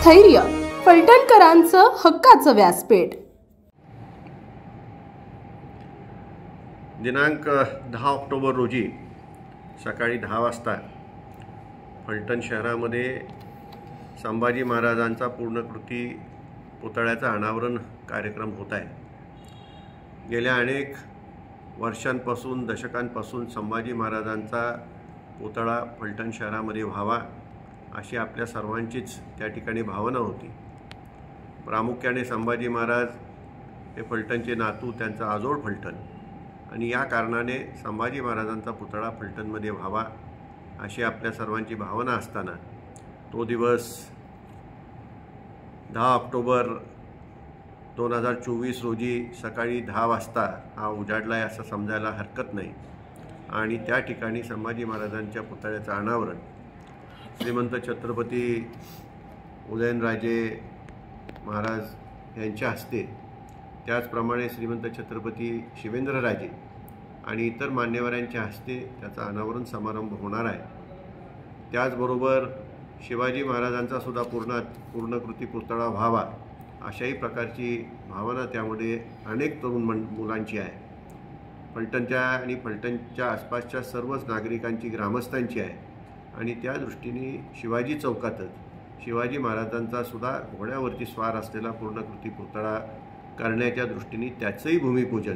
स्थैर्य, फलटणकरांचं हक्काचं व्यासपीठ। दिनांक 10 ऑक्टोबर रोजी सकाळी 10 वाजता फलटण शहरामध्ये संभाजी महाराजांचा पूर्णकृती पुतळ्याचा अनावरण कार्यक्रम होत आहे। गेल्या अनेक वर्षांपासून दशकांपासून संभाजी महाराजांचा पुतळा फलटण शहरामध्ये व्हावा अशी आपल्या सर्वांचीच त्या ठिकाणी भावना होती। प्रामुख्याने संभाजी महाराज हे फलटणचे नातू, त्यांचा आजोळ फलटण, आणि या कारणाने संभाजी महाराजांचा पुतळा फलटणमध्ये व्हावा अशी आपल्या सर्वांची भावना असताना तो दिवस 10 ऑक्टोबर 2024 रोजी सकाळी 10 वाजता हा उजाडला आहे असं समजायला हरकत नाही। आणि त्या ठिकाणी संभाजी महाराजांच्या पुतळ्याचं अनावरण श्रीमंत छत्रपती उदयनराजे महाराज यांच्या हस्ते, त्याचप्रमाणे श्रीमंत छत्रपती शिवेंद्रराजे आणि इतर मान्यवरांच्या हस्ते त्याचा अनावरण समारंभ होणार आहे। त्याचबरोबर शिवाजी महाराजांचा सुद्धा पूर्णकृती पुतळा व्हावा अशाही प्रकारची भावना त्यामध्ये अनेक तरुण मुलांची आहे। फलटणच्या आणि फलटणच्या आसपासच्या सर्वच नागरिकांची, ग्रामस्थांची आहे। आणि त्या दृष्टीने शिवाजी चौकातच शिवाजी महाराजांचा सुद्धा घोड्यावरती स्वार असलेला पूर्णकृती पुतळा करण्याच्या दृष्टीने त्याचंही भूमिपूजन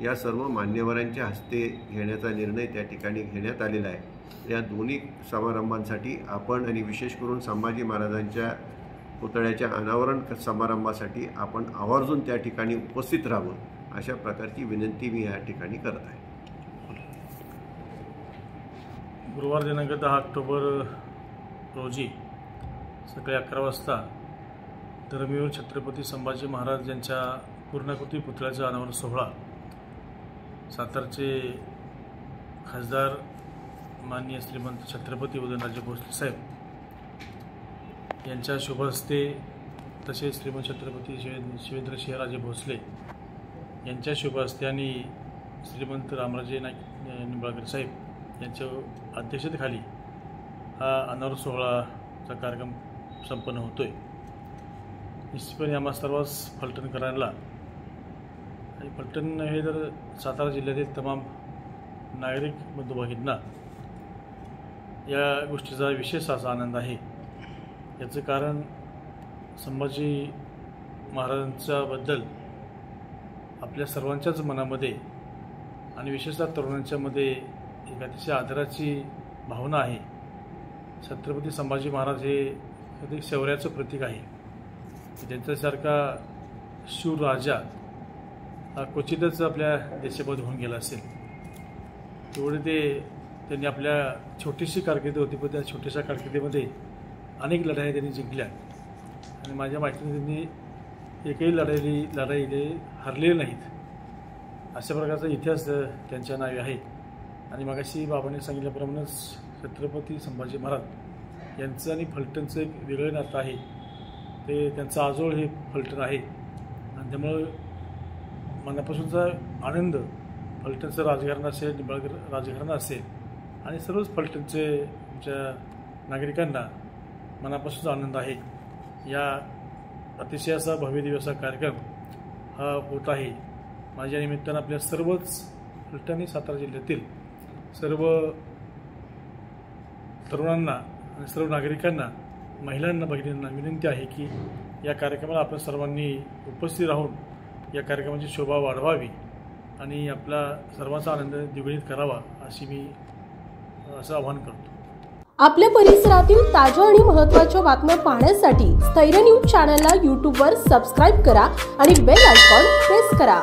या सर्व मान्यवरांच्या हस्ते घेण्याचा निर्णय त्या ठिकाणी घेण्यात आलेला आहे। या दोन्ही समारंभांसाठी आपण आणि विशेष करून संभाजी महाराजांच्या पुतळ्याच्या अनावरण समारंभासाठी आपण आवर्जून त्या ठिकाणी उपस्थित राहावं अशा प्रकारची विनंती मी या ठिकाणी करत आहे। गुरुवार दिनांक 10 ऑक्टोबर रोजी सकाळी 11 वाजता धर्मवीर छत्रपती संभाजी महाराज यांच्या पूर्णकृती पुतळ्याचा अनावरण सोहळा सातारचे खासदार माननीय श्रीमंत छत्रपती उदयनराजे भोसले साहेब यांच्या शुभ हस्ते, तसेच श्रीमंत छत्रपती शिवेंद्रसिंहराजे भोसले यांच्या शुभ हस्ते आणि श्रीमंत रामराजे निंबाळकर साहेब यांच्या अध्यक्षतेखाली हा अनावरण सोहळाचा कार्यक्रम संपन्न होतो आहे। निश्चितपणे आम्हा सर्वच फलटणकरांना आणि फलटण हे तर सातारा जिल्ह्यातील तमाम नागरिक बंधू भगिनींना या गोष्टीचा विशेष असा आनंद आहे। याचं कारण संभाजी महाराजांच्याबद्दल आपल्या सर्वांच्याच मनामध्ये आणि विशेषतः तरुणांच्यामध्ये एक अतिशय आदराची भावना आहे। छत्रपती संभाजी महाराज हे एक शौर्याचं प्रतीक आहे। त्यांच्यासारखा शूर राजा हा क्वचितच आपल्या देशामध्ये होऊन गेला असेल। तेवढे त्यांनी आपल्या छोटीशी कारकीर्द होती, पण त्या छोट्याशा कारकिर्दीमध्ये अनेक लढाई त्यांनी जिंकल्या आणि माझ्या माहितीने त्यांनी एकही लढाई हरलेले नाहीत। अशा प्रकारचा इतिहास त्यांच्या नावे आहे। आणि मगाशी बाबांनी सांगितल्याप्रमाणेच छत्रपती संभाजी महाराज यांचं आणि फलटणचं एक वेगळं नातं आहे। ते त्यांचं आजोळ हे फलटण आहे आणि त्यामुळं मनापासूनचा आनंद फलटणचं राजघराणं असेल, निंबाळकर राजघराणं असेल आणि सर्वच फलटणचे आमच्या नागरिकांना मनापासूनचा आनंद आहे। या अतिशय असा भव्यदिव्य असा कार्यक्रम हा होत आहे। माझ्या निमित्तानं आपल्या सर्वच फलटण आणि सातारा जिल्ह्यातील सर्व तरुणांना आणि सर्व नागरिकांना, महिलांना, भगिनींना विनंती आहे की या कार्यक्रमाला आपण सर्वांनी उपस्थित राहून या कार्यक्रमाची शोभा वाढवावी आणि आपला सर्वांचा आनंद द्विगुणित करावा अशी मी असं आवाहन करतो। आपल्या परिसरातील ताज्या आणि महत्त्वाच्या बातम्या पाहण्यासाठी स्थैर्य न्यूज चॅनलला यूट्यूबवर सबस्क्राईब करा आणि बेल आयकॉन प्रेस करा।